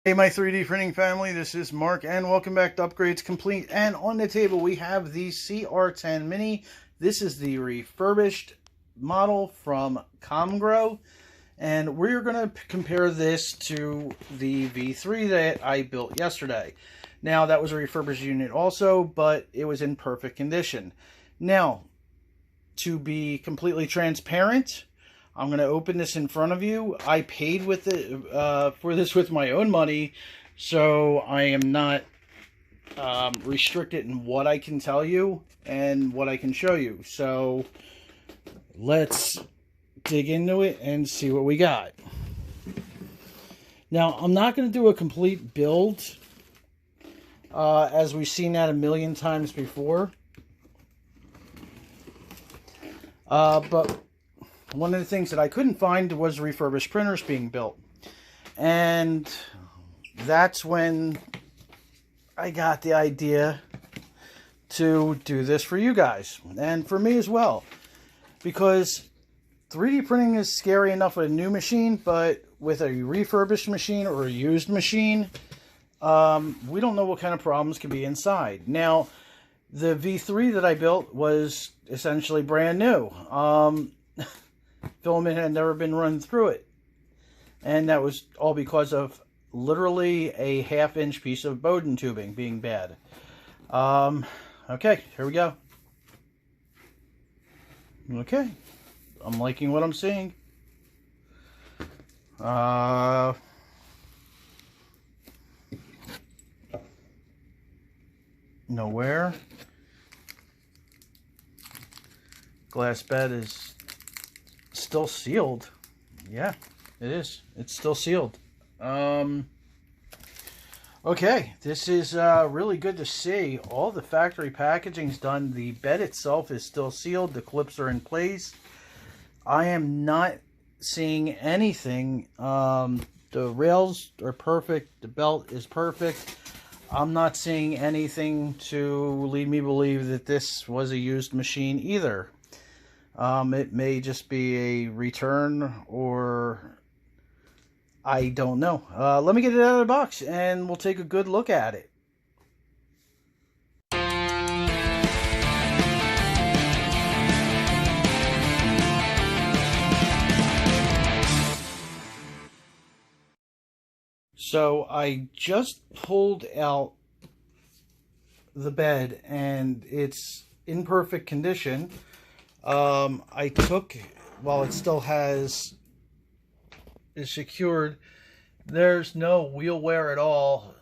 Hey my 3D printing family, this is Mark and welcome back to Upgrades Complete. And on the table we have the CR-10 Mini. This is the refurbished model from Comgrow. And we're going to compare this to the V3 that I built yesterday. Now that was a refurbished unit also, but it was in perfect condition. Now, to be completely transparent, I'm going to open this in front of you. I paid with it for this with my own money, so I am not restricted in what I can tell you and what I can show you. So let's dig into it and see what we got. Now, I'm not going to do a complete build, as we've seen that a million times before. But one of the things that I couldn't find was refurbished printers being built. And that's when I got the idea to do this for you guys. And for me as well. Because 3D printing is scary enough with a new machine, but with a refurbished machine or a used machine, we don't know what kind of problems could be inside. Now, the V3 that I built was essentially brand new. Filament had never been run through it, and that was all because of literally a half-inch piece of Bowden tubing being bad. Okay, here we go. Okay, I'm liking what I'm seeing. Nowhere. Glass bed is still sealed. Yeah, it is. It's still sealed. Okay, this is really good to see. All the factory packaging's done. The bed itself is still sealed. The clips are in place. I am not seeing anything. The rails are perfect. The belt is perfect. I'm not seeing anything to lead me to believe that this was a used machine either. It may just be a return, or I don't know. Let me get it out of the box and we'll take a good look at it. So I just pulled out the bed and it's in perfect condition. I took, while it still is secured, there's no wheel wear at all.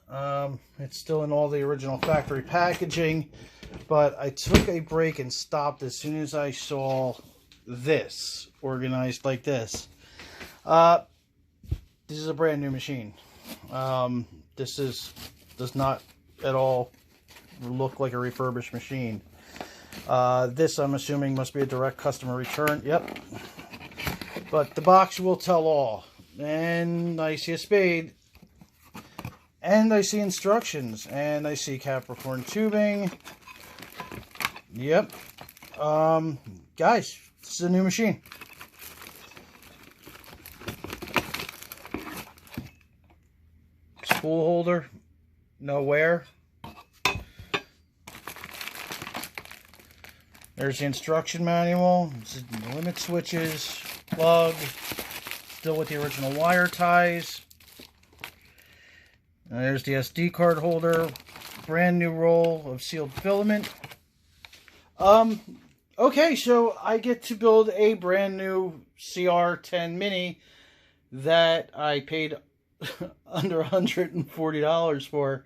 It's still in all the original factory packaging, but I took a break and stopped as soon as I saw this organized like this. This is a brand new machine. This does not at all look like a refurbished machine. This, I'm assuming, must be a direct customer return. Yep. But the box will tell all. And I see a spade. And I see instructions. And I see Capricorn tubing. Yep. Guys, this is a new machine. Spool holder. No wear. There's the instruction manual, limit switches, plug, still with the original wire ties. And there's the SD card holder, brand new roll of sealed filament. Okay, so I get to build a brand new CR-10 Mini that I paid under $140 for.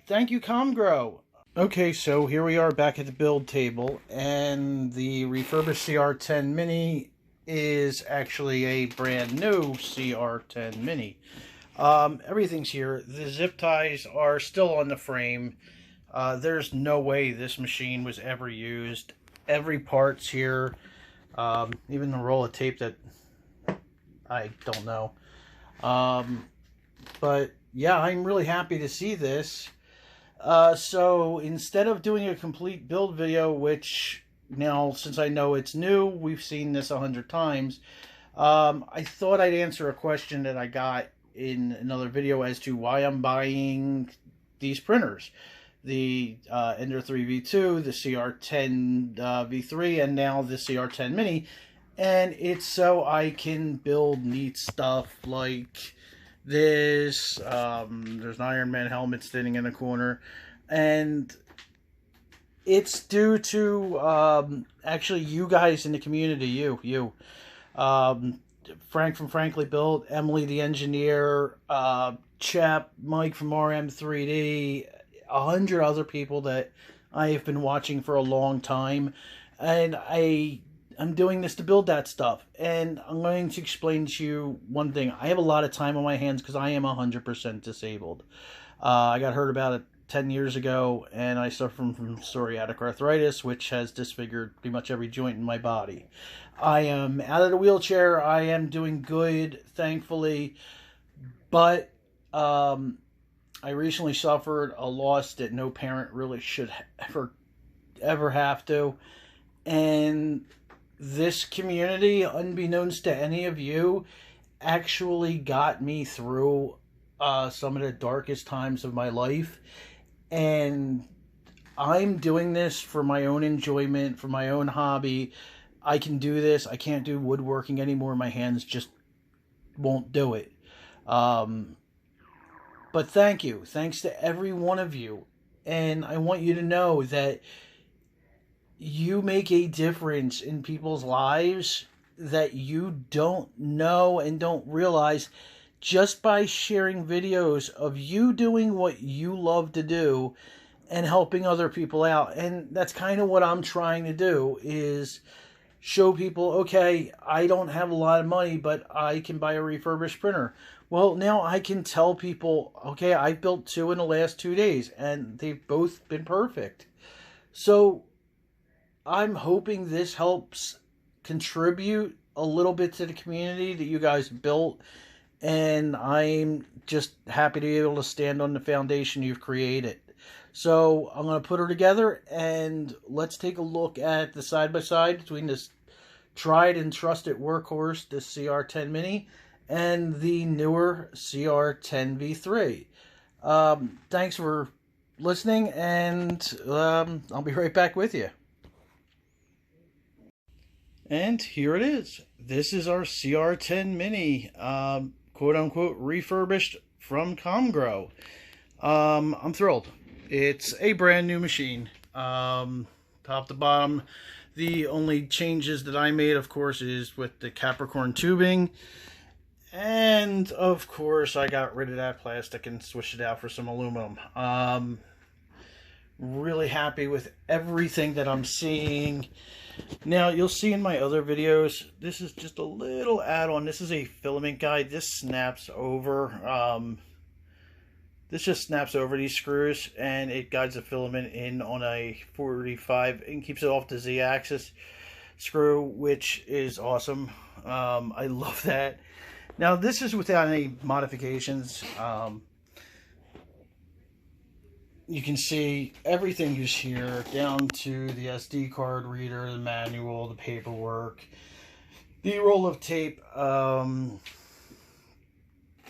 Thank you, Comgrow. Okay, so here we are back at the build table, and the refurbished CR-10 Mini is actually a brand new CR-10 Mini. Everything's here. The zip ties are still on the frame. There's no way this machine was ever used. Every part's here, even the roll of tape that I don't know. But yeah, I'm really happy to see this. So instead of doing a complete build video, which now, since I know it's new, we've seen this 100 times, I thought I'd answer a question that I got in another video as to why I'm buying these printers. The Ender 3V2, the CR10 V3, and now the CR10 Mini. And it's so I can build neat stuff like this. There's an Iron Man helmet sitting in the corner. And it's due to actually you guys in the community. You. Frank from Frankly Built, Emily the engineer, Chap, Mike from RM3D, 100 other people that I have been watching for a long time, and I'm doing this to build that stuff. And I'm going to explain to you one thing. I have a lot of time on my hands because I am 100% disabled. I got hurt about it 10 years ago, and I suffer from psoriatic arthritis, which has disfigured pretty much every joint in my body. I am out of the wheelchair. I am doing good, thankfully, but I recently suffered a loss that no parent really should ever have to. And this community, unbeknownst to any of you, actually got me through some of the darkest times of my life. And I'm doing this for my own enjoyment, for my own hobby. I can do this. I can't do woodworking anymore. My hands just won't do it. But thank you. Thanks to every one of you. And I want you to know that you make a difference in people's lives that you don't know and don't realize just by sharing videos of you doing what you love to do and helping other people out. And that's kind of what I'm trying to do, is show people, okay, I don't have a lot of money, but I can buy a refurbished printer. Well, now I can tell people, okay, I built 2 in the last 2 days, and they've both been perfect. So I'm hoping this helps contribute a little bit to the community that you guys built. And I'm just happy to be able to stand on the foundation you've created. So I'm going to put her together, and let's take a look at the side-by-side between this tried and trusted workhorse, the CR10 Mini, and the newer CR10 V3. Thanks for listening, and I'll be right back with you. And here it is. This is our CR10 Mini, quote-unquote refurbished from Comgrow. I'm thrilled. It's a brand new machine, top to bottom. The only changes that I made, of course, is with the Capricorn tubing. And, of course, I got rid of that plastic and switched it out for some aluminum. Really happy with everything that I'm seeing. Now, you'll see in my other videos, this is just a little add-on. This is a filament guide. This snaps over. This just snaps over these screws, and it guides the filament in on a 45 and keeps it off the Z-axis screw, which is awesome. I love that. Now, this is without any modifications. You can see everything is here, down to the SD card reader, the manual, the paperwork, the roll of tape,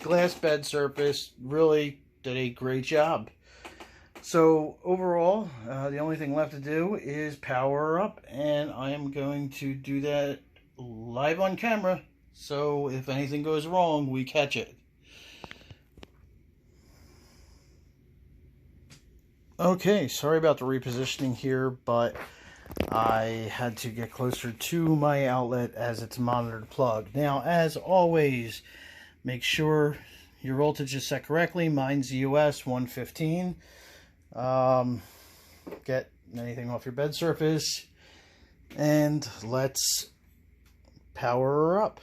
glass bed surface. Really did a great job. So overall, the only thing left to do is power her up, and I am going to do that live on camera, so if anything goes wrong, we catch it. Okay, sorry about the repositioning here, but I had to get closer to my outlet as it's monitored plug. Now, as always, make sure your voltage is set correctly. Mine's US 115. Get anything off your bed surface, and let's power her up.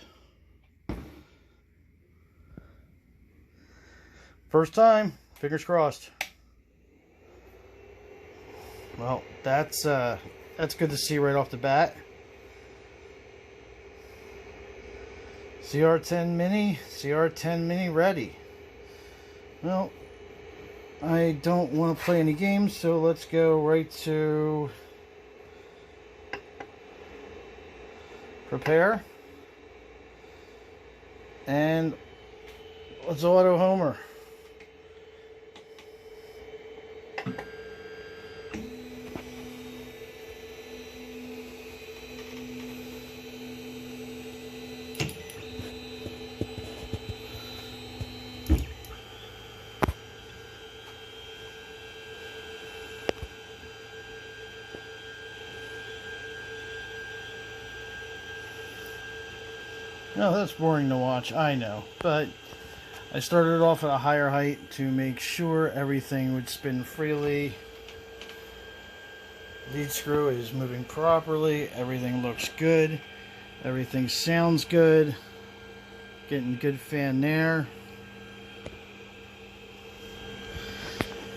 First time, fingers crossed. Well, that's good to see right off the bat. CR10 Mini ready. Well, I don't want to play any games, so let's go right to prepare. And let's auto homer. No, that's boring to watch, I know, but I started off at a higher height to make sure everything would spin freely. Lead screw is moving properly, everything looks good, everything sounds good, getting good fan there.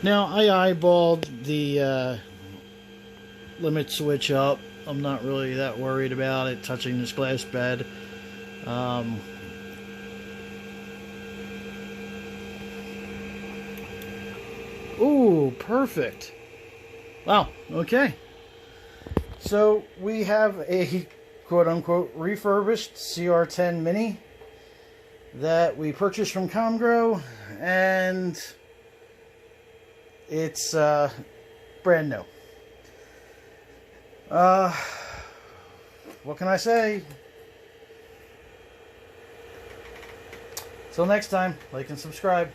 Now, I eyeballed the limit switch up. I'm not really that worried about it touching this glass bed. Ooh, perfect. Wow, okay. So we have a quote-unquote refurbished CR-10 Mini that we purchased from Comgrow, and it's brand new. What can I say? Till next time, like and subscribe.